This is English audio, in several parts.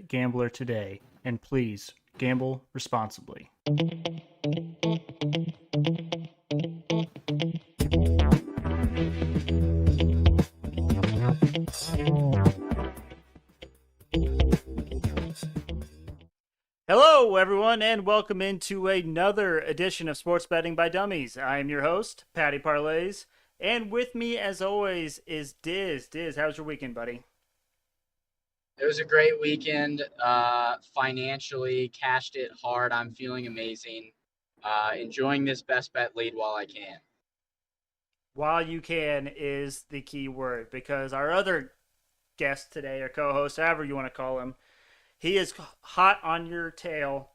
Gambler today, and please gamble responsibly. Hello, everyone, and welcome into another edition of Sports Betting by Dummies. I am your host, Patty Parlays, and with me, as always, is Diz. Diz, how's your weekend, buddy? It was a great weekend. Financially, cashed it hard. I'm feeling amazing. Enjoying this best bet lead while I can. While you can is the key word because our other guest today, or co-host, however you want to call him, he is hot on your tail.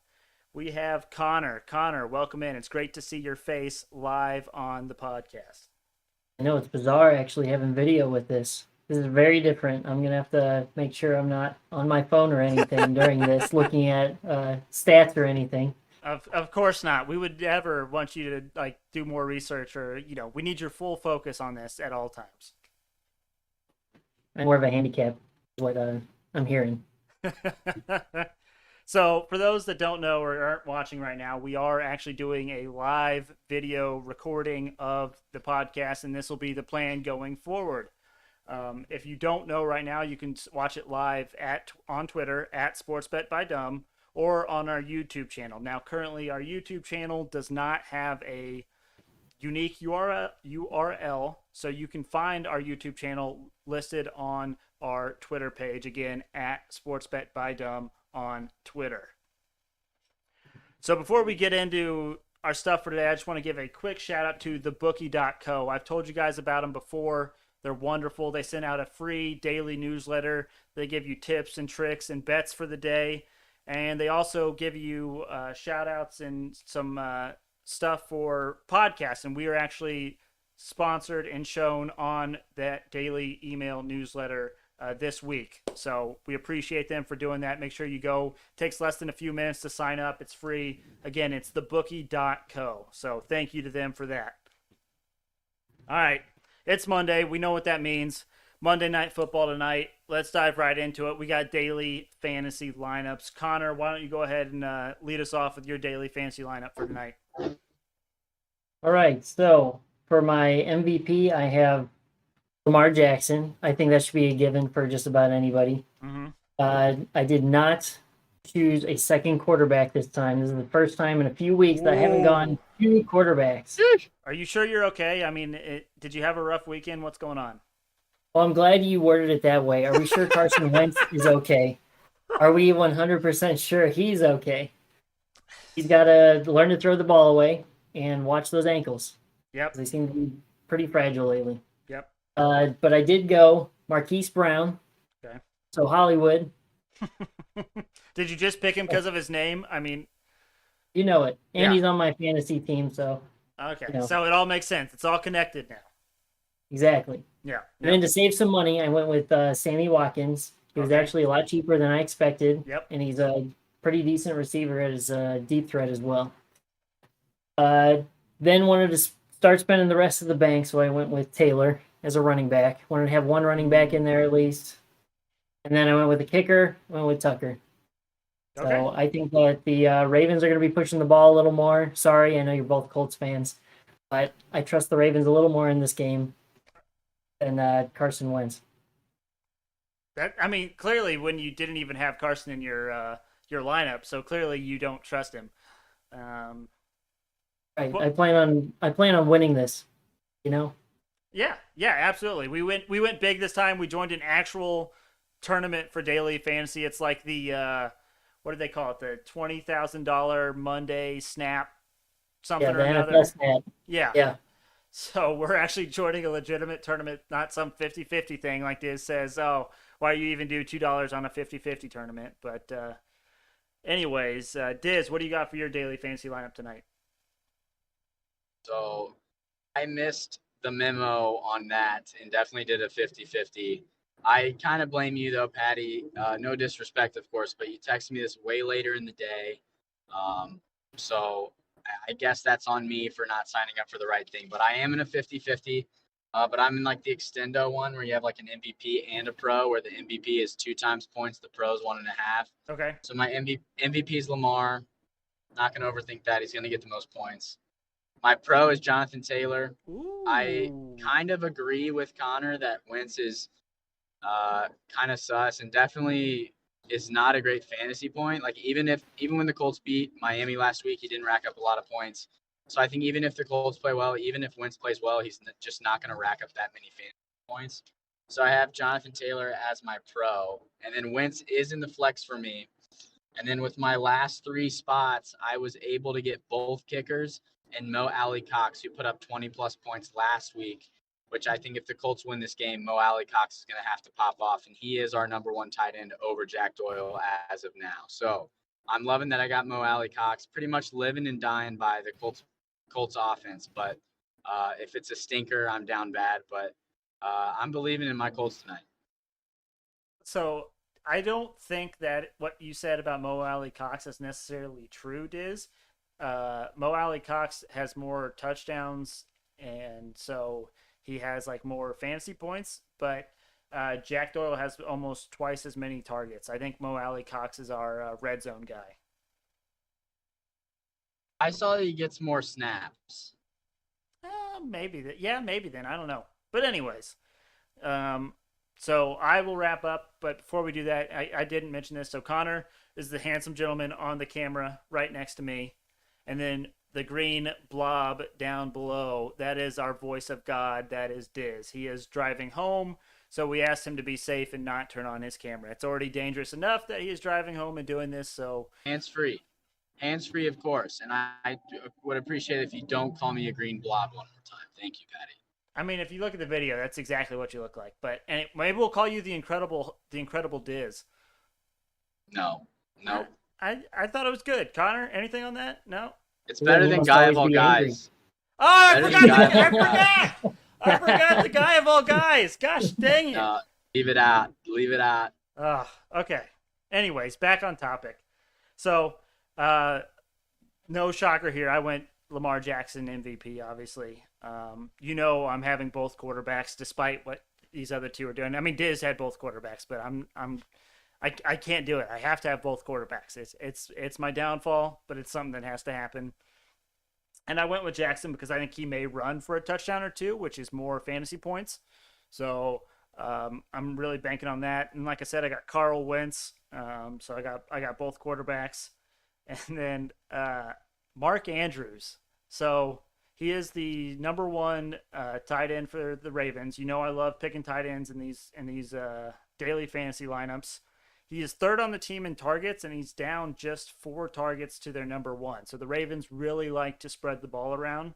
We have Connor. Connor, welcome in. It's great to see your face live on the podcast. I know it's bizarre actually having video with this. This is very different. I'm gonna have to make sure I'm not on my phone or anything during this, looking at stats or anything. Of course not. We would never want you to do more research, or we need your full focus on this at all times. I'm more of a handicap, is what I'm hearing. So, for those that don't know or aren't watching right now, we are actually doing a live video recording of the podcast, and this will be the plan going forward. If you don't know right now, you can watch it live on Twitter at SportsBetByDumb or on our YouTube channel. Now, currently, our YouTube channel does not have a unique URL, so you can find our YouTube channel listed on our Twitter page, again, at SportsBetByDumb on Twitter. So before we get into our stuff for today, I just want to give a quick shout out to thebookie.co. I've told you guys about them before. They're wonderful. They send out a free daily newsletter. They give you tips and tricks and bets for the day. And they also give you shout outs and some stuff for podcasts. And we are actually sponsored and shown on that daily email newsletter this week. So we appreciate them for doing that. Make sure you go. It takes less than a few minutes to sign up. It's free. Again, it's thebookie.co. So thank you to them for that. All right. It's Monday. We know what that means. Monday Night Football tonight. Let's dive right into it. We got daily fantasy lineups. Connor, why don't you go ahead and lead us off with your daily fantasy lineup for tonight? All right, so for my MVP, I have Lamar Jackson. I think that should be a given for just about anybody. Mm-hmm. I did not choose a second quarterback this time. This is the first time in a few weeks that I haven't gone two quarterbacks. Are you sure you're okay? I mean, did you have a rough weekend? What's going on? Well, I'm glad you worded it that way. Are we sure Carson Wentz is okay? Are we 100% sure he's okay? He's got to learn to throw the ball away and watch those ankles. Yep. They seem to be pretty fragile lately. Yep. But I did go Marquise Brown. Okay. So Hollywood. Did you just pick him because of his name? I mean, you know it. And yeah. He's on my fantasy team, so. Okay. So it all makes sense. It's all connected now. Exactly. Yeah. And then to save some money, I went with Sammy Watkins. He was actually a lot cheaper than I expected. Yep. And he's a pretty decent receiver at his deep threat as well. Then wanted to start spending the rest of the bank, so I went with Taylor as a running back. Wanted to have one running back in there at least. And then I went with the kicker, went with Tucker. Okay. So I think that the Ravens are going to be pushing the ball a little more. Sorry, I know you're both Colts fans, but I trust the Ravens a little more in this game than Carson Wentz. Clearly, when you didn't even have Carson in your lineup, so clearly you don't trust him. Right. Well, I plan on winning this. You know. Yeah, absolutely. We went big this time. We joined an actual tournament for daily fantasy. It's like the what do they call it? The $20,000 Monday Snap something or another. NFL Snap. Yeah. Yeah. So we're actually joining a legitimate tournament, not some 50-50 thing like this says, oh, why do you even do $2 on a 50-50 tournament? But anyways, Diz, what do you got for your daily fantasy lineup tonight? So I missed the memo on that and definitely did a 50-50. I kind of blame you, though, Patty. No disrespect, of course, but you texted me this way later in the day. So I guess that's on me for not signing up for the right thing. But I am in a 50-50. But I'm in like the extendo one where you have like an MVP and a pro, where the MVP is 2 times points, the pro is 1.5. Okay. So my MVP is Lamar. Not gonna overthink that. He's gonna get the most points. My pro is Jonathan Taylor. I Ooh. kind of agree with Connor that Wentz is kind of sus and definitely is not a great fantasy point. Like even when the Colts beat Miami last week, he didn't rack up a lot of points. So I think even if the Colts play well, even if Wentz plays well, he's just not going to rack up that many fantasy points. So I have Jonathan Taylor as my pro, and then Wentz is in the flex for me. And then with my last 3 spots, I was able to get both kickers and Mo Alley Cox, who put up 20 plus points last week, which I think if the Colts win this game, Mo Alley Cox is going to have to pop off. And he is our number 1 tight end over Jack Doyle as of now. So I'm loving that I got Mo Alley Cox, pretty much living and dying by the Colts offense. But if it's a stinker, I'm down bad. But I'm believing in my Colts tonight. So I don't think that what you said about Mo Alley Cox is necessarily true, Diz. Mo Alley Cox has more touchdowns, and so he has like more fantasy points, but Jack Doyle has almost twice as many targets. I think Mo Alley Cox is our red zone guy. I saw that he gets more snaps. Maybe that. Yeah, maybe then. I don't know. But anyways, so I will wrap up. But before we do that, I didn't mention this. So Connor is the handsome gentleman on the camera right next to me, and then the green blob down below, that is our voice of God. That is Diz. He is driving home, so we asked him to be safe and not turn on his camera. It's already dangerous enough that he is driving home and doing this. So hands free, of course. And I would appreciate it if you don't call me a green blob one more time. Thank you, Patty. I mean, if you look at the video, that's exactly what you look like. But maybe we'll call you the incredible Diz. No. I thought it was good. Connor, anything on that? No. It's better than Guy of All Guys. Oh, I forgot the Guy of All Guys. Gosh dang it. Leave it out. Oh, okay. Anyways, back on topic. So, no shocker here. I went Lamar Jackson MVP, obviously. I'm having both quarterbacks despite what these other two are doing. I mean, Diz had both quarterbacks, but I can't do it. I have to have both quarterbacks. It's my downfall, but it's something that has to happen. And I went with Jackson because I think he may run for a touchdown or two, which is more fantasy points. So I'm really banking on that. And like I said, I got Carl Wentz. So I got both quarterbacks, and then Mark Andrews. So he is the number 1 tight end for the Ravens. You know I love picking tight ends in these daily fantasy lineups. He is 3rd on the team in targets, and he's down just 4 targets to their number 1. So the Ravens really like to spread the ball around,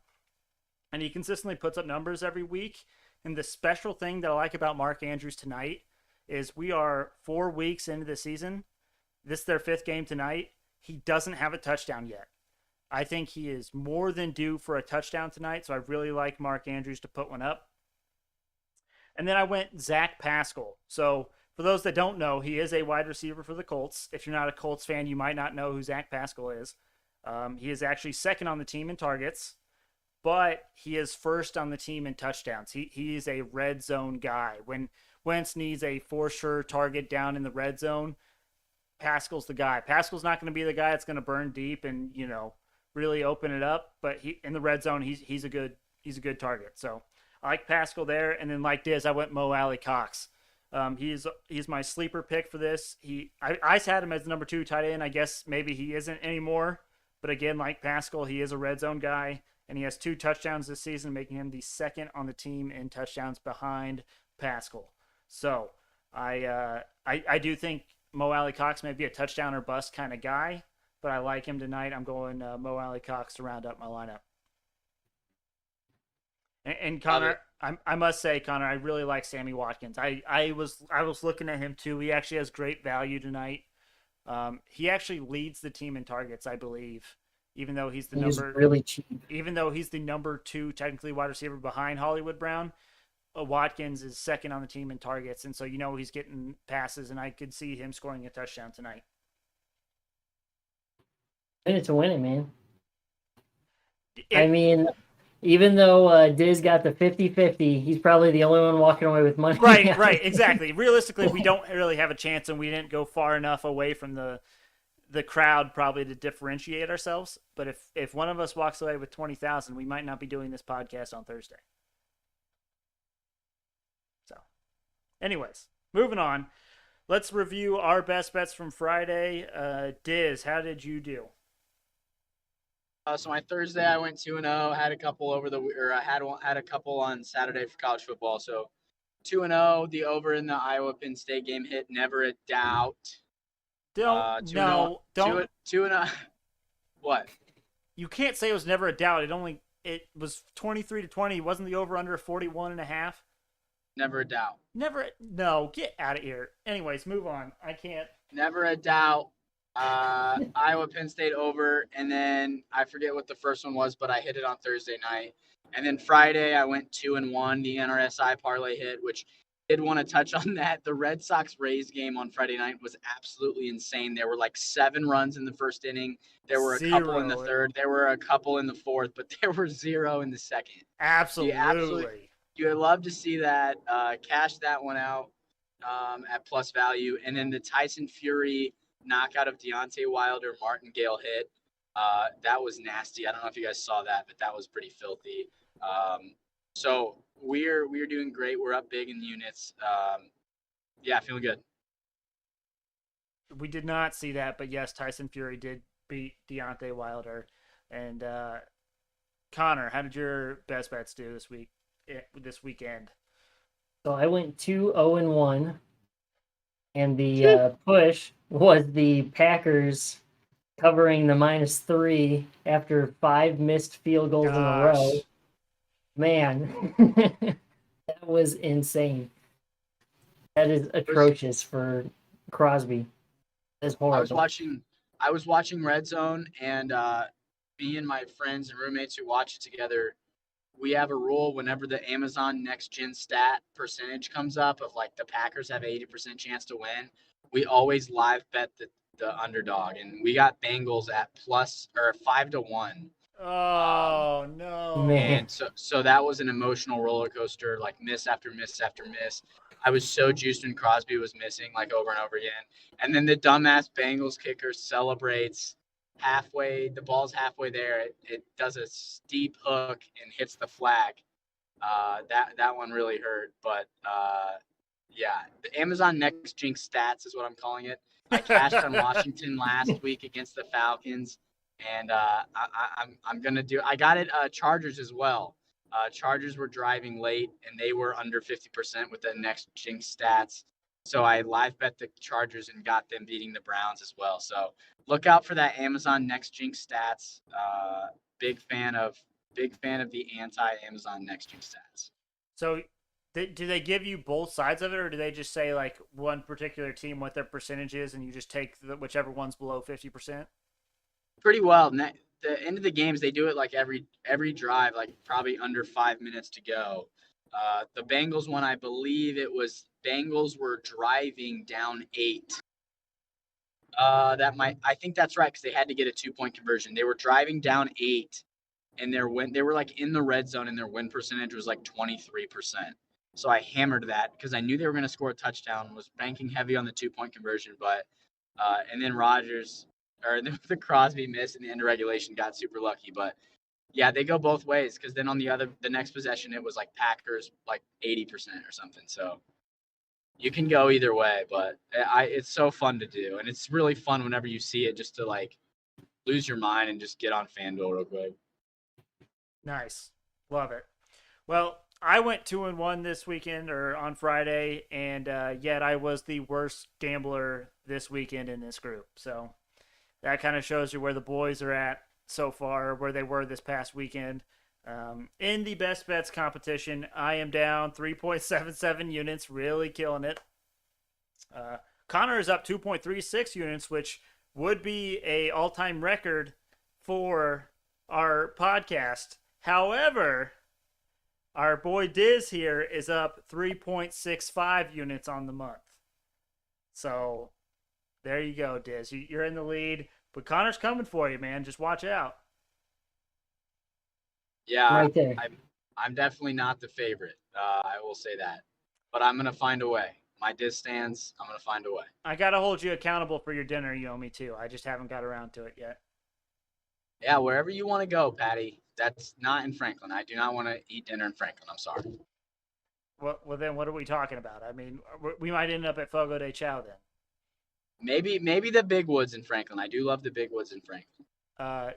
and he consistently puts up numbers every week. And the special thing that I like about Mark Andrews tonight is we are 4 weeks into the season. This is their 5th game tonight. He doesn't have a touchdown yet. I think he is more than due for a touchdown tonight, so I really like Mark Andrews to put one up. And then I went Zach Pascal. So for those that don't know, he is a wide receiver for the Colts. If you're not a Colts fan, you might not know who Zach Pascal is. He is actually 2nd on the team in targets, but he is 1st on the team in touchdowns. He is a red zone guy. When Wentz needs a for sure target down in the red zone, Pascal's the guy. Pascal's not going to be the guy that's going to burn deep and, really open it up, but he in the red zone, he's a good target. So I like Pascal there, and then like Diz, I went Mo Alley Cox. He's my sleeper pick for this. I had him as the number 2 tight end. I guess maybe he isn't anymore, but again, like Pascal, he is a red zone guy, and he has 2 touchdowns this season, making him the 2nd on the team in touchdowns behind Pascal. So I do think Mo Alley Cox may be a touchdown or bust kind of guy, but I like him tonight. I'm going Mo Alley Cox to round up my lineup. And Connor, I must say, Connor, I really like Sammy Watkins. I was looking at him too. He actually has great value tonight. He actually leads the team in targets, I believe, even though he's really cheap. Even though he's the number 2 technically wide receiver behind Hollywood Brown. Watkins is 2nd on the team in targets, and so he's getting passes, and I could see him scoring a touchdown tonight. In it to win it, man. I mean, Even though Diz got the 50-50, he's probably the only one walking away with money. Right, exactly. Realistically, we don't really have a chance, and we didn't go far enough away from the crowd probably to differentiate ourselves. But if one of us walks away with 20,000, we might not be doing this podcast on Thursday. So, anyways, moving on. Let's review our best bets from Friday. Diz, how did you do? So my Thursday, I went 2-0. Had a couple I had a couple on Saturday for college football. So 2-0. The over in the Iowa Penn State game hit. Never a doubt. Don't 2-0. no, don't 2-0. What? You can't say it was never a doubt. It was 23-20. Wasn't the over under 41.5? Never a doubt. Never. No, get out of here. Anyways, move on. I can't. Never a doubt. Iowa Penn State over, and then I forget what the first one was, but I hit it on Thursday night. And then Friday I went 2-1. The NRSI parlay hit, which did want to touch on that. The Red Sox Rays game on Friday night was absolutely insane. There were like 7 runs in the first inning. There were a couple in the third. There were a couple in the fourth, but there were 0 in the second. Absolutely. You would love to see that. Cash that one out at plus value. And then the Tyson Fury knockout of Deontay Wilder Martingale hit. That was nasty. I don't know if you guys saw that, but that was pretty filthy. So we're doing great. We're up big in units. Yeah, feeling good. We did not see that, but yes, Tyson Fury did beat Deontay Wilder. And Connor, how did your best bets do this weekend? So I went 2-0-1, and the push was the Packers covering the -3 after 5 missed field goals in a row. Man, that was insane. That is atrocious for Crosby. That's horrible. I was watching Red Zone, and me and my friends and roommates who watch it together, we have a rule whenever the Amazon Next Gen stat percentage comes up of like the Packers have 80% chance to win, we always live bet the underdog, and we got Bengals at plus or 5-1. Oh no, man! And so that was an emotional roller coaster, like miss after miss after miss. I was so juiced when Crosby was missing, like over and over again. And then the dumbass Bengals kicker celebrates halfway. The ball's halfway there. It does a steep hook and hits the flag. That one really hurt. But yeah, the Amazon Next Jinx stats is what I'm calling it. I cashed on Washington last week against the Falcons, and I'm gonna do. I got it Chargers as well. Chargers were driving late, and they were under 50% with the Next Jinx stats. So I live bet the Chargers and got them beating the Browns as well. So look out for that Amazon Next Jinx stats. Big fan of the anti-Amazon Next Jinx stats. So do they give you both sides of it, or do they just say like one particular team what their percentage is, and you just take whichever one's below 50%? Pretty well. The end of the games, they do it like every drive, like probably under 5 minutes to go. The Bengals one, I believe it was Bengals were driving down 8. I think that's right, because they had to get a 2-point conversion. They were driving down 8, and they were like in the red zone, and their win percentage was like 23%. So I hammered that because I knew they were going to score a touchdown. Was banking heavy on the 2-point conversion, but and then the Crosby miss in the end of regulation got super lucky. But yeah, they go both ways, because then on the next possession it was like Packers like 80% or something. So you can go either way, but it's so fun to do, and it's really fun whenever you see it, just to like lose your mind and just get on FanDuel real quick. Nice, love it. Well, I went 2-1 this weekend or on Friday, and yet I was the worst gambler this weekend in this group. So that kind of shows you where the boys are at so far, where they were this past weekend. In the best bets competition, I am down 3.77 units, really killing it. Connor is up 2.36 units, which would be a all-time record for our podcast. However, our boy Diz here is up 3.65 units on the month. So there you go, Diz. You're in the lead, but Connor's coming for you, man. Just watch out. Yeah, right there. I'm definitely not the favorite. I will say that, but I'm gonna find a way. My diss stands. I'm gonna find a way. I gotta hold you accountable for your dinner you owe me too. I just haven't got around to it yet. Yeah, wherever you want to go, Patty. That's not in Franklin. I do not want to eat dinner in Franklin. I'm sorry. Well, then what are we talking about? I mean, we might end up at Fogo de Chao then. Maybe the big woods in Franklin. I do love the big woods in Franklin.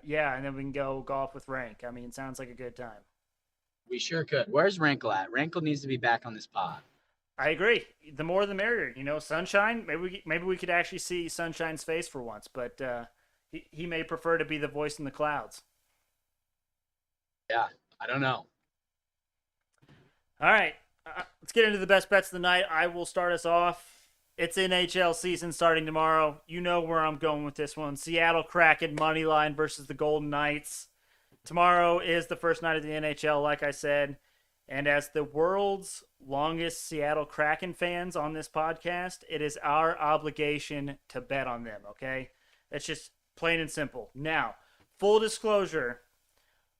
Yeah, and then we can go golf with Rank. I mean, sounds like a good time. We sure could. Where's Rankle at? Rankle needs to be back on this pod. I agree. The more the merrier. You know, Sunshine. Maybe we could actually see Sunshine's face for once, but he may prefer to be the voice in the clouds. Yeah, I don't know. All right, let's get into the best bets of the night. I will start us off. It's NHL season starting tomorrow. You know where I'm going with this one. Seattle Kraken money line versus the Golden Knights. Tomorrow is the first night of the NHL, like I said. And as the world's longest Seattle Kraken fans on this podcast, it is our obligation to bet on them, okay? It's just plain and simple. Now, full disclosure,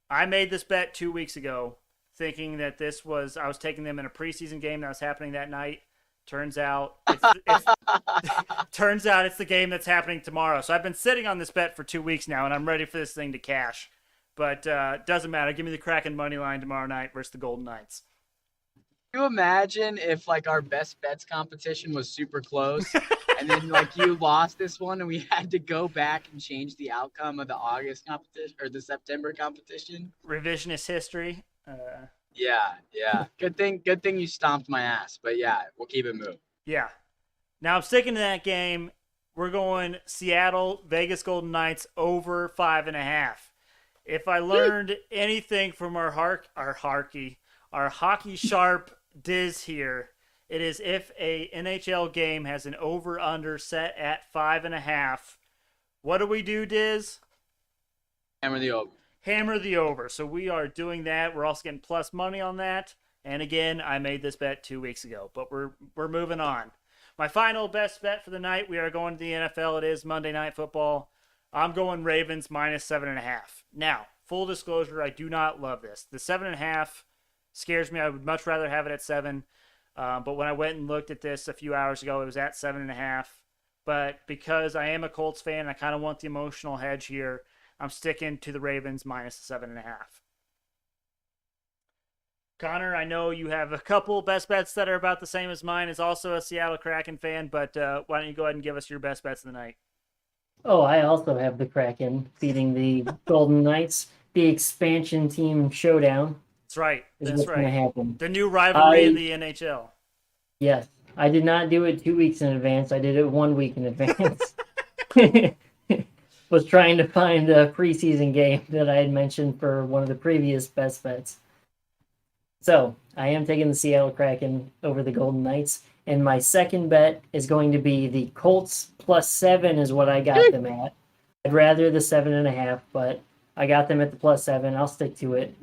I made this bet 2 weeks ago thinking that I was taking them in a preseason game that was happening that night. Turns out it's the game that's happening tomorrow. So I've been sitting on this bet for 2 weeks now, and I'm ready for this thing to cash. But doesn't matter. Give me the Kraken money line tomorrow night versus the Golden Knights. Can you imagine if like our best bets competition was super close and then like you lost this one and we had to go back and change the outcome of the August competition or the September competition? Revisionist history. Yeah. Good thing you stomped my ass. But yeah, we'll keep it moving. Yeah. Now I'm sticking to that game. We're going Seattle, Vegas Golden Knights over 5.5. If I learned anything from our hockey sharp Diz here, it is if a NHL game has an over/under set at 5.5. What do we do, Diz? Hammer the over. Hammer the over. So we are doing that. We're also getting plus money on that. And again, I made this bet 2 weeks ago, but we're moving on. My final best bet for the night, we are going to the NFL. It is Monday Night Football. I'm going Ravens minus 7.5. Now, full disclosure, I do not love this. The 7.5 scares me. I would much rather have it at 7. But when I went and looked at this a few hours ago, it was at 7.5. But because I am a Colts fan, I kind of want the emotional hedge here. I'm sticking to the Ravens minus 7.5. Connor, I know you have a couple best bets that are about the same as mine. Is also a Seattle Kraken fan, but why don't you go ahead and give us your best bets of the night? Oh, I also have the Kraken beating the Golden Knights. The expansion team showdown. That's right. That's going to happen. The new rivalry in the NHL. Yes. I did not do it 2 weeks in advance. I did it 1 week in advance. Was trying to find a preseason game that I had mentioned for one of the previous best bets. So, I am taking the Seattle Kraken over the Golden Knights. And my second bet is going to be the Colts plus 7 is what I got them at. I'd rather the 7.5, but I got them at the plus 7. I'll stick to it.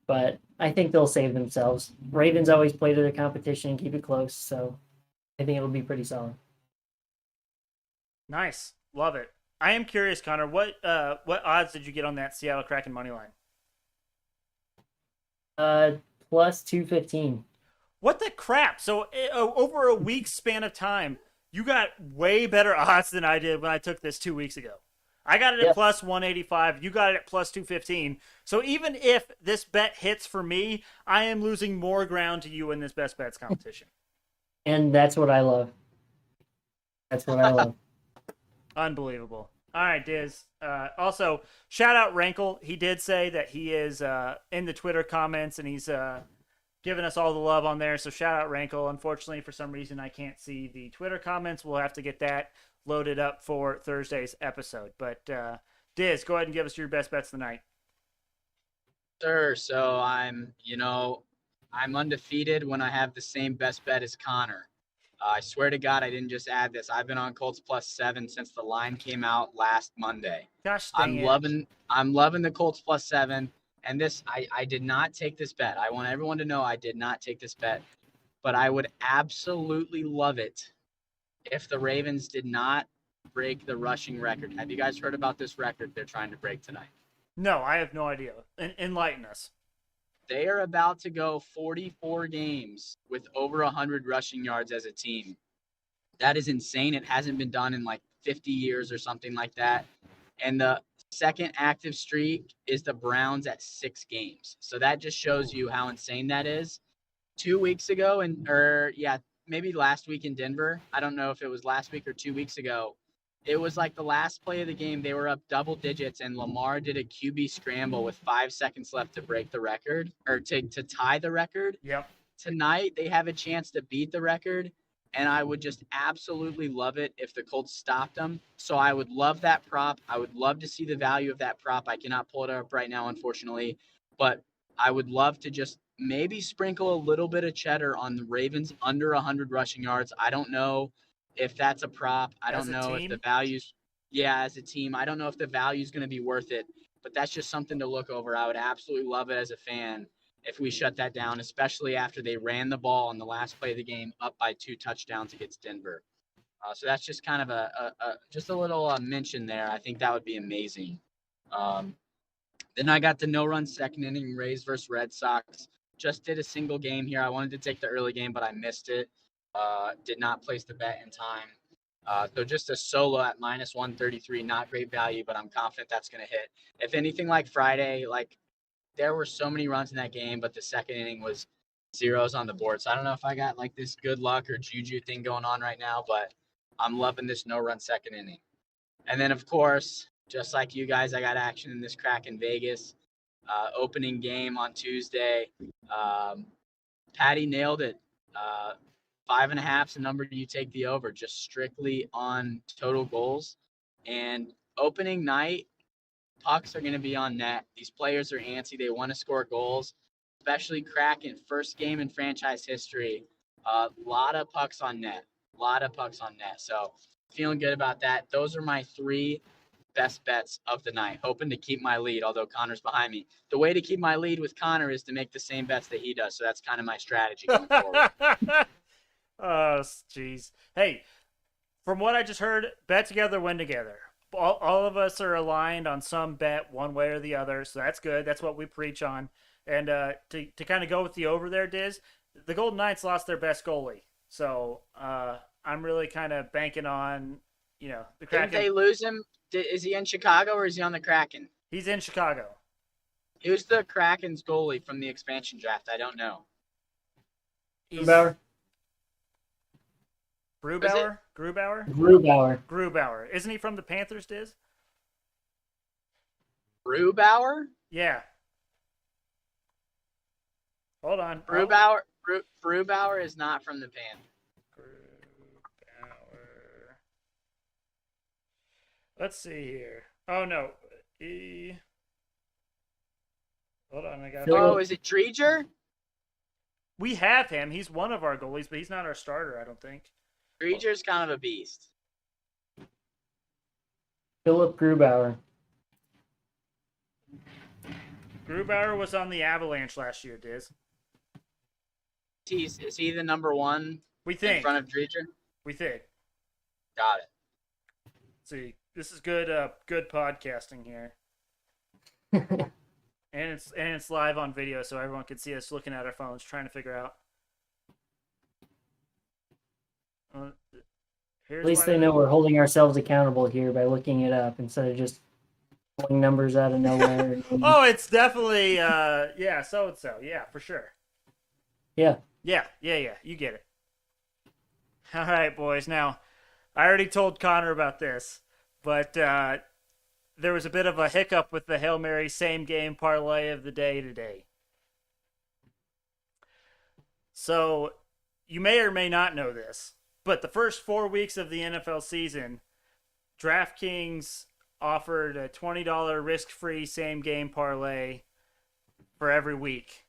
But I think they'll save themselves. Ravens always play to their competition and keep it close, so I think it'll be pretty solid. Nice. Love it. I am curious, Connor, what odds did you get on that Seattle Kraken money line? Plus 215. What the crap? So over a week's span of time, you got way better odds than I did when I took this 2 weeks ago. I got it at plus 185. You got it at plus 215. So even if this bet hits for me, I am losing more ground to you in this best bets competition. And that's what I love. That's what I love. Unbelievable. All right, Diz. Also, shout out Rankle. He did say that he is in the Twitter comments and he's giving us all the love on there. So shout out Rankle. Unfortunately, for some reason, I can't see the Twitter comments. We'll have to get that loaded up for Thursday's episode. But Diz, go ahead and give us your best bets tonight. Sure. So I'm undefeated when I have the same best bet as Connor. I swear to God, I didn't just add this. I've been on Colts plus 7 since the line came out last Monday. Gosh, I'm loving the Colts plus 7. And this, I did not take this bet. I want everyone to know I did not take this bet. But I would absolutely love it if the Ravens did not break the rushing record. Have you guys heard about this record they're trying to break tonight? No, I have no idea. Enlighten us. They are about to go 44 games with over 100 rushing yards as a team. That is insane. It hasn't been done in like 50 years or something like that. And the second active streak is the Browns at 6 games. So that just shows you how insane that is. 2 weeks ago, maybe last week in Denver. I don't know if it was last week or 2 weeks ago. It was like the last play of the game. They were up double digits, and Lamar did a QB scramble with 5 seconds left to break the record or to tie the record. Yep. Tonight, they have a chance to beat the record, and I would just absolutely love it if the Colts stopped them. So I would love that prop. I would love to see the value of that prop. I cannot pull it up right now, unfortunately, but I would love to just maybe sprinkle a little bit of cheddar on the Ravens under 100 rushing yards. I don't know if that's a prop. I don't know if the value's as a team. I don't know if the value is going to be worth it, but that's just something to look over. I would absolutely love it as a fan if we shut that down, especially after they ran the ball on the last play of the game up by 2 touchdowns against Denver. So that's just kind of just a little mention there. I think that would be amazing. Then I got the no-run second inning Rays versus Red Sox. Just did a single game here. I wanted to take the early game, but I missed it. Did not place the bet in time. So just a solo at minus 133, not great value, but I'm confident that's going to hit. If anything like Friday, there were so many runs in that game, but the second inning was zeros on the board. So I don't know if I got like this good luck or juju thing going on right now, but I'm loving this no-run second inning. And then, of course, just like you guys, I got action in this crack in Vegas. Opening game on Tuesday. Patty nailed it. 5.5 is the number you take the over, just strictly on total goals. And opening night, pucks are going to be on net. These players are antsy. They want to score goals, especially Kraken, first game in franchise history. A lot of pucks on net. So feeling good about that. Those are my 3 best bets of the night, hoping to keep my lead, although Connor's behind me. The way to keep my lead with Connor is to make the same bets that he does. So that's kind of my strategy going forward. Oh, jeez. Hey, from what I just heard, bet together, win together. All of us are aligned on some bet one way or the other, so that's good. That's what we preach on. And to kind of go with the over there, Diz, the Golden Knights lost their best goalie. So I'm really kind of banking on, the Kraken. Didn't they lose him? Is he in Chicago or is he on the Kraken? He's in Chicago. Who's the Kraken's goalie from the expansion draft? I don't know. Grubauer. Isn't he from the Panthers, Diz? Grubauer? Yeah. Hold on. Grubauer is not from the Panthers. Grubauer. Let's see here. Oh, no. Hold on. Is it Dreger? We have him. He's one of our goalies, but he's not our starter, I don't think. Dreger's kind of a beast. Philip Grubauer. Grubauer was on the Avalanche last year, Diz. Is he the number 1 we think. In front of Dreger? We think. Got it. Let's see, this is good podcasting here. And it's live on video, so everyone can see us looking at our phones, trying to figure out. At least they know we're holding ourselves accountable here by looking it up instead of just pulling numbers out of nowhere. Oh, it's definitely so and so. Yeah, for sure. Yeah. Yeah. You get it. All right, boys. Now, I already told Connor about this, but there was a bit of a hiccup with the Hail Mary same game parlay of the day today. So, you may or may not know this, but the first 4 weeks of the NFL season, DraftKings offered a $20 risk-free same-game parlay for every week.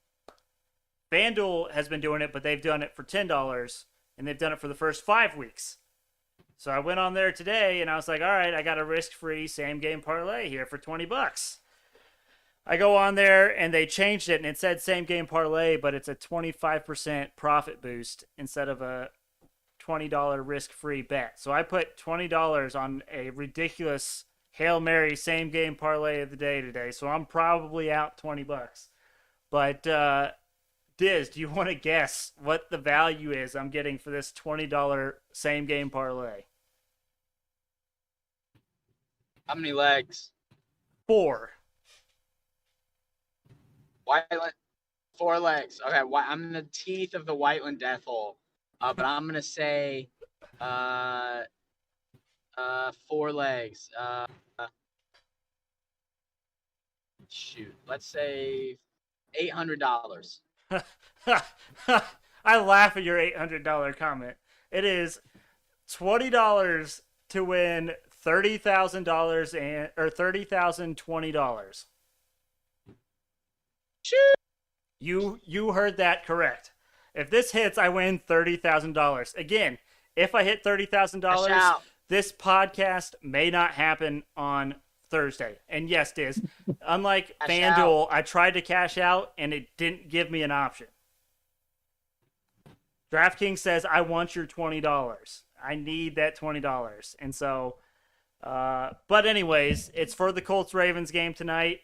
FanDuel has been doing it, but they've done it for $10, and they've done it for the first 5 weeks. So I went on there today, and I was like, all right, I got a risk-free same-game parlay here for $20. I go on there, and they changed it, and it said same-game parlay, but it's a 25% profit boost instead of a $20 risk-free bet. So I put $20 on a ridiculous Hail Mary same game parlay of the day today, so I'm probably out $20. But Diz, do you want to guess what the value is I'm getting for this $20 same game parlay? How many legs? 4. Whiteland, 4 legs. Okay, I'm in the teeth of the Whiteland death hole. But I'm gonna say 4 legs. Shoot, let's say $800. I laugh at your $800 comment. It is $20 to win $30,000 or $30,020. You heard that correct. If this hits, I win $30,000. Again, if I hit $30,000, this podcast may not happen on Thursday. And yes, Diz, unlike FanDuel, I tried to cash out and it didn't give me an option. DraftKings says, I want your $20. I need that $20. And so, but anyways, it's for the Colts-Ravens game tonight.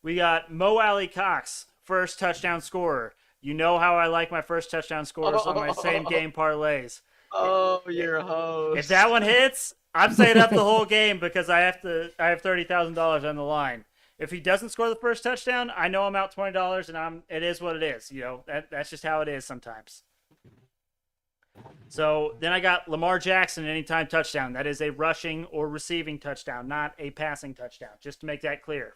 We got Mo Alley Cox, first touchdown scorer. You know how I like my first touchdown scorers on my same game parlays. Oh, you're a host. If that one hits, I'm staying up the whole game because I have $30,000 on the line. If he doesn't score the first touchdown, I know I'm out $20, and it is what it is. You know, that's just how it is sometimes. So then I got Lamar Jackson anytime touchdown. That is a rushing or receiving touchdown, not a passing touchdown. Just to make that clear.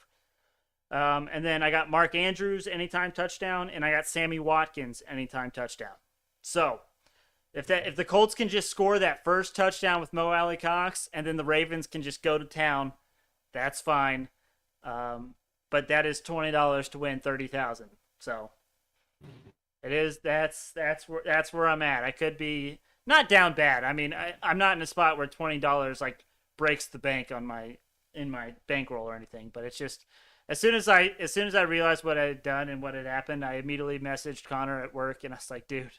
And then I got Mark Andrews anytime touchdown, and I got Sammy Watkins anytime touchdown. So if the Colts can just score that first touchdown with Mo Alley Cox, and then the Ravens can just go to town, that's fine. But that is $20 to win $30,000. So it is. That's where I'm at. I could be not down bad. I mean, I'm not in a spot where $20 like breaks the bank in my bankroll or anything. But it's just as soon as I realized what I had done and what had happened, I immediately messaged Connor at work, and I was like, dude,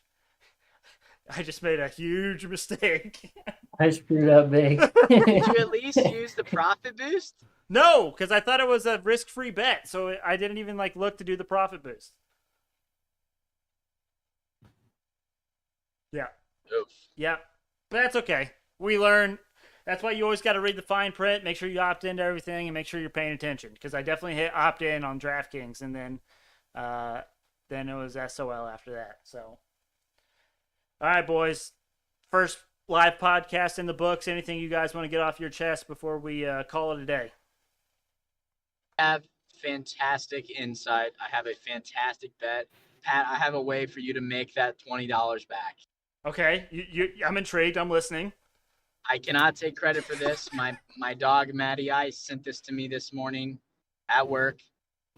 I just made a huge mistake. I screwed up big. Did you at least use the profit boost? No, because I thought it was a risk-free bet, so I didn't even look to do the profit boost. Yeah. Oof. Yeah, but that's okay. We learn. That's why you always got to read the fine print, make sure you opt into everything, and make sure you're paying attention. Because I definitely hit opt in on DraftKings, and then it was SOL after that. So, all right, boys. First live podcast in the books. Anything you guys want to get off your chest before we call it a day? I have fantastic insight. I have a fantastic bet. Pat, I have a way for you to make that $20 back. Okay, I'm intrigued. I'm listening. I cannot take credit for this. My dog, Matty Ice, sent this to me this morning at work.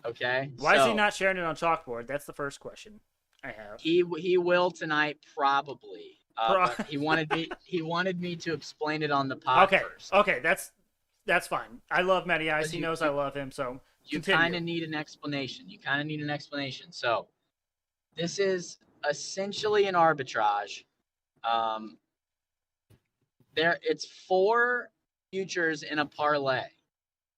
Okay? Why is he not sharing it on chalkboard? That's the first question I have. He will tonight, probably. But he wanted me to explain it on the pod first. Okay, that's fine. I love Matty Ice. He knows I love him, so you kind of need an explanation. So this is essentially an arbitrage. It's 4 futures in a parlay,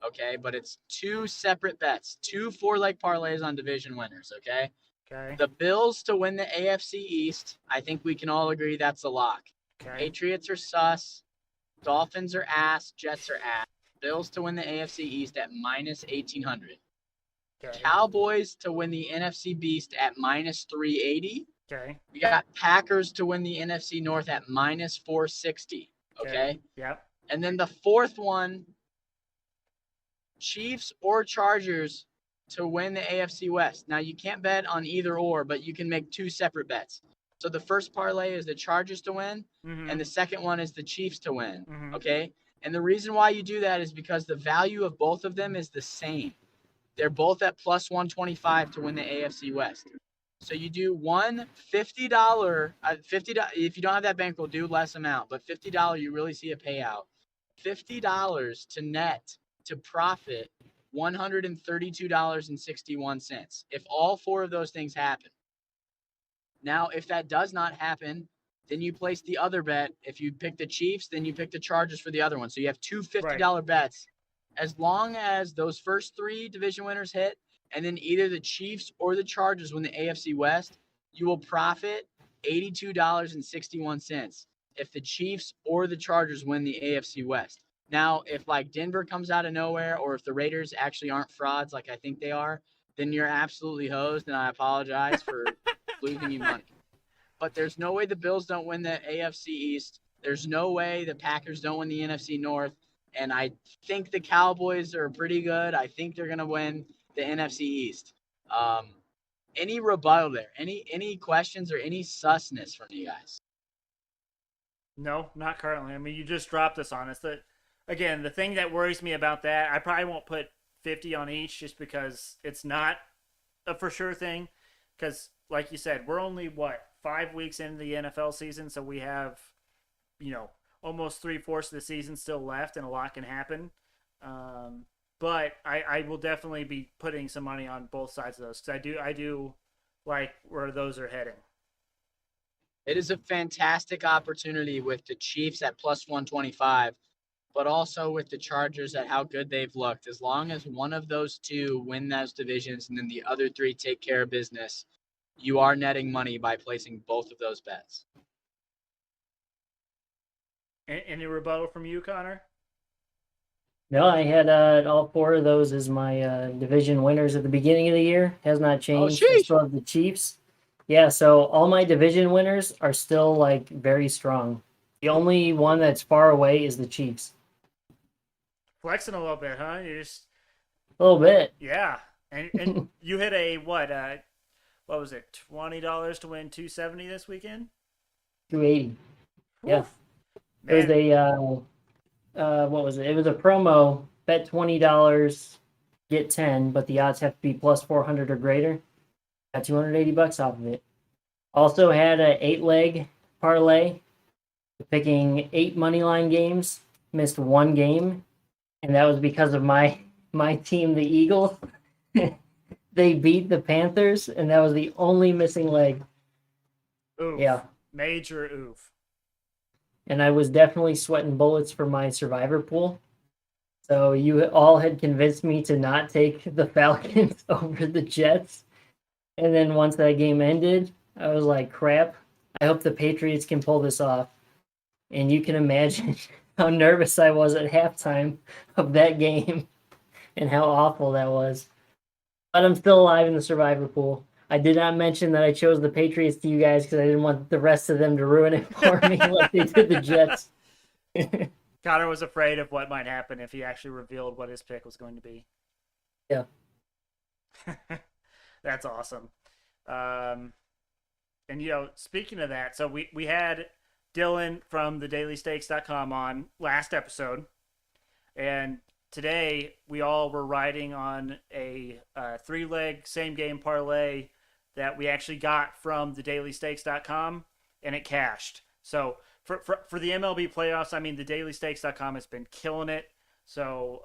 okay? But it's 2 separate bets, 2 4-leg parlays on division winners, okay? Okay. The Bills to win the AFC East, I think we can all agree that's a lock. Okay. Patriots are sus. Dolphins are ass. Jets are ass. Bills to win the AFC East at minus 1,800. Okay. Cowboys to win the NFC Beast at minus 380. Okay. We got Packers to win the NFC North at minus 460. Okay. Yep. And then the 4th one, Chiefs or Chargers to win the AFC West. Now, you can't bet on either or, but you can make 2 separate bets. So the first parlay is the Chargers to win, and the second one is the Chiefs to win. Okay. And the reason why you do that is because the value of both of them is the same. They're both at plus 125 to win the AFC West. So you do one $50, if you don't have that bankroll, do less amount, but $50, you really see a payout. $50 to net to profit $132.61 if all 4 of those things happen. Now, if that does not happen, then you place the other bet. If you pick the Chiefs, then you pick the Chargers for the other one. So you have 2 $50 bets As long as those first 3 division winners hit, and then either the Chiefs or the Chargers win the AFC West, you will profit $82.61 if the Chiefs or the Chargers win the AFC West. Now, if like Denver comes out of nowhere, or if the Raiders actually aren't frauds like I think they are, then you're absolutely hosed, and I apologize for losing you money. But there's no way the Bills don't win the AFC East. There's no way the Packers don't win the NFC North. And I think the Cowboys are pretty good. I think they're going to win the NFC East. Any rebuttal there? Any questions or any susness from you guys? No, not currently. I mean, you just dropped this on us. Again, the thing that worries me about that, I probably won't put 50 on each just because it's not a for sure thing. Because, like you said, we're only, 5 weeks into the NFL season, so we have, almost 3/4 of the season still left, and a lot can happen. But I will definitely be putting some money on both sides of those because I do like where those are heading. It is a fantastic opportunity with the Chiefs at plus 125, but also with the Chargers at how good they've looked. As long as one of those two win those divisions and then the other 3 take care of business, you are netting money by placing both of those bets. Any rebuttal from you, Connor? No, I had all 4 of those as my division winners at the beginning of the year. Has not changed. I still have the Chiefs. Yeah, so all my division winners are still like very strong. The only one that's far away is the Chiefs. Flexing a little bit, huh? You just a little bit. Yeah, and you hit a what was it? $20 to win 270 this weekend. 280. Yeah, man. It was a what was it? It was a promo. Bet $20, get 10, but the odds have to be plus 400 or greater. Got $280 off of it. Also had a 8-leg parlay, picking 8 money line games. Missed 1 game, and that was because of my team, the Eagles. They beat the Panthers, and that was the only missing leg. Oof. Yeah, major oof. And I was definitely sweating bullets for my survivor pool. So you all had convinced me to not take the Falcons over the Jets. And then once that game ended, I was like, crap, I hope the Patriots can pull this off. And you can imagine how nervous I was at halftime of that game and how awful that was. But I'm still alive in the survivor pool. I did not mention that I chose the Patriots to you guys because I didn't want the rest of them to ruin it for me like they did the Jets. Connor was afraid of what might happen if he actually revealed what his pick was going to be. Yeah. That's awesome. And, speaking of that, so we had Dylan from thedailystakes.com on last episode. And today we all were riding on a 3-leg same-game parlay that we actually got from thedailystakes.com, and it cashed. So for the MLB playoffs, I mean, thedailystakes.com has been killing it. So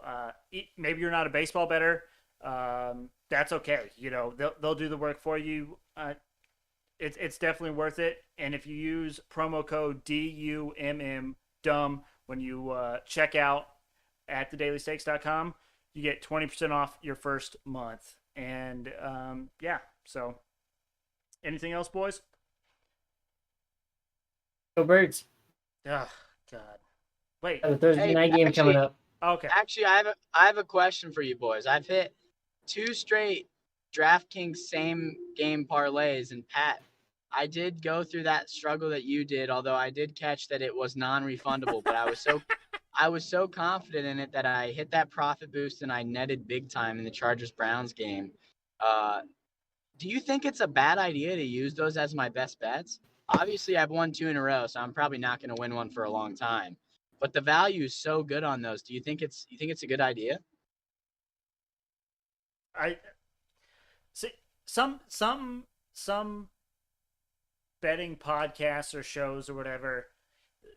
maybe you're not a baseball bettor. That's okay. They'll do the work for you. It's definitely worth it. And if you use promo code DUMM dumb when you check out at thedailystakes.com, you get 20% off your first month. And so anything else, boys? Go Birds. Oh, God. Wait. The Thursday night game coming up. Okay. Actually, I have a question for you boys. I've hit 2 straight DraftKings same game parlays, and Pat, I did go through that struggle that you did, although I did catch that it was non-refundable, but I was so confident in it that I hit that profit boost and I netted big time in the Chargers-Browns game. Do you think it's a bad idea to use those as my best bets? Obviously, I've won 2 in a row, so I'm probably not going to win one for a long time. But the value is so good on those. Do you think it's a good idea? I see some betting podcasts or shows or whatever,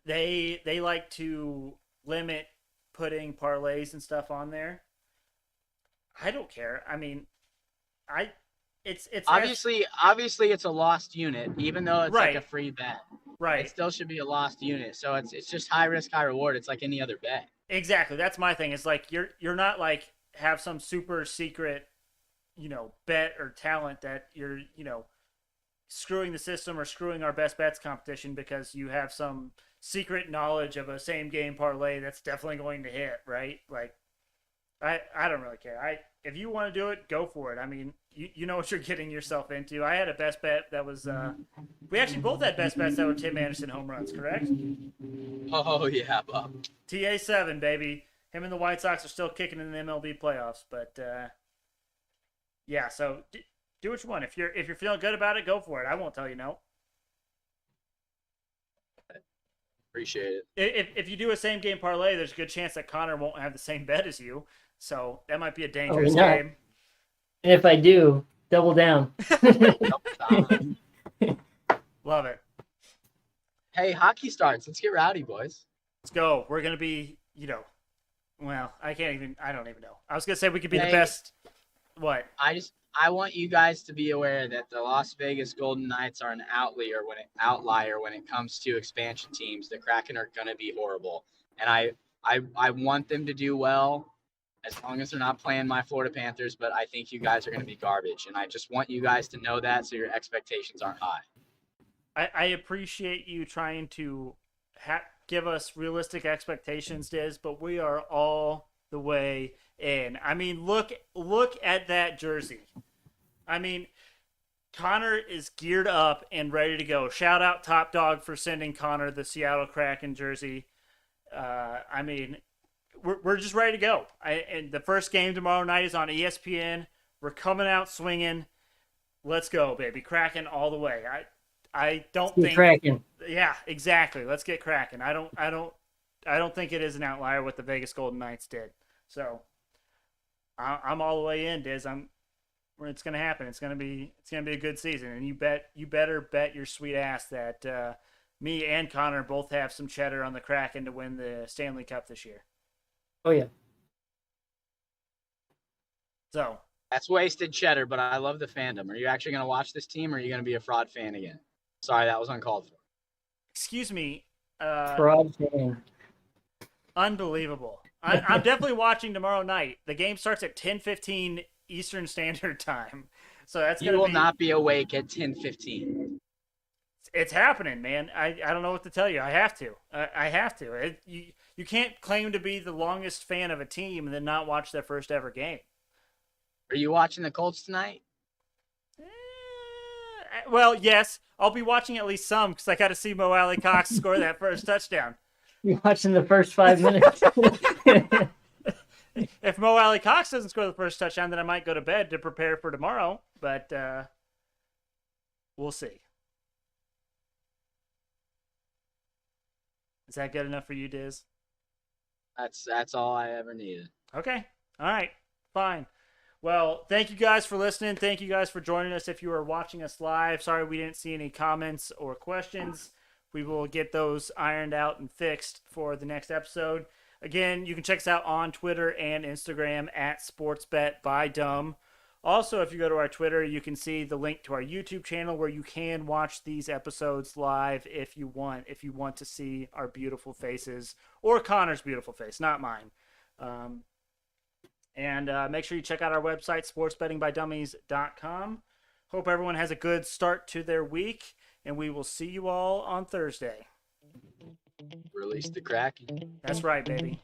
they like to limit putting parlays and stuff on there. I don't care. I mean, it's obviously it's a lost unit, even though it's right. Like a free bet. Right. It still should be a lost unit. So it's just high risk, high reward. It's like any other bet. Exactly. That's my thing. It's like you're not like have some super secret, bet or talent that you're, screwing the system or screwing our best bets competition because you have some secret knowledge of a same game parlay that's definitely going to hit, right? Like I don't really care. If you want to do it, go for it. I mean, you know what you're getting yourself into. I had a best bet that was we actually both had best bets that were Tim Anderson home runs, correct? Oh yeah, Bob. TA7, baby. Him and the White Sox are still kicking in the MLB playoffs, but yeah. So do what you want. If you're feeling good about it, go for it. I won't tell you no. Appreciate it. If you do a same game parlay, there's a good chance that Connor won't have the same bet as you. So that might be a dangerous game. And if I do, double down. Love it. Hey, hockey starts. Let's get rowdy, boys. Let's go. We're gonna be, well, I don't even know. I was gonna say we could be the best. What? I want you guys to be aware that the Las Vegas Golden Knights are an outlier when it comes to expansion teams. The Kraken are gonna be horrible, and I want them to do well as long as they're not playing my Florida Panthers. But I think you guys are gonna be garbage, and I just want you guys to know that so your expectations aren't high. I appreciate you trying to give us realistic expectations, Diz, but we are all the way in. I mean, look at that jersey. I mean, Connor is geared up and ready to go. Shout out Top Dog for sending Connor the Seattle Kraken jersey. I mean, we're just ready to go. And the first game tomorrow night is on ESPN. We're coming out swinging. Let's go, baby. Kraken all the way. I don't think Kraken. Yeah, exactly. Let's get cracking. I don't think it is an outlier what the Vegas Golden Knights did. So I'm all the way in, Diz. It's gonna happen. It's gonna be a good season, and you better bet your sweet ass that me and Connor both have some cheddar on the Kraken to win the Stanley Cup this year. Oh yeah. So that's wasted cheddar, but I love the fandom. Are you actually gonna watch this team, or are you gonna be a fraud fan again? Sorry, that was uncalled for. Excuse me. Fraud fan. Unbelievable. I'm definitely watching tomorrow night. The game starts at 10:15 Eastern Standard Time, so that's gonna. You will not be awake at 10:15. It's happening, man. I don't know what to tell you. I have to. I have to. You can't claim to be the longest fan of a team and then not watch their first ever game. Are you watching the Colts tonight? Well, yes. I'll be watching at least some because I got to see Mo Alley Cox score that first touchdown. You're watching the first 5 minutes. If Mo Alley Cox doesn't score the first touchdown, then I might go to bed to prepare for tomorrow. But we'll see. Is that good enough for you, Diz? That's all I ever needed. Okay. All right. Fine. Well, thank you guys for listening. Thank you guys for joining us if you are watching us live. Sorry we didn't see any comments or questions. We will get those ironed out and fixed for the next episode. Again, you can check us out on Twitter and Instagram at SportsBetByDumb. Also, if you go to our Twitter, you can see the link to our YouTube channel where you can watch these episodes live if you want to see our beautiful faces, or Connor's beautiful face, not mine. And make sure you check out our website, sportsbettingbydummies.com. Hope everyone has a good start to their week, and we will see you all on Thursday. Release the Kraken. That's right, baby.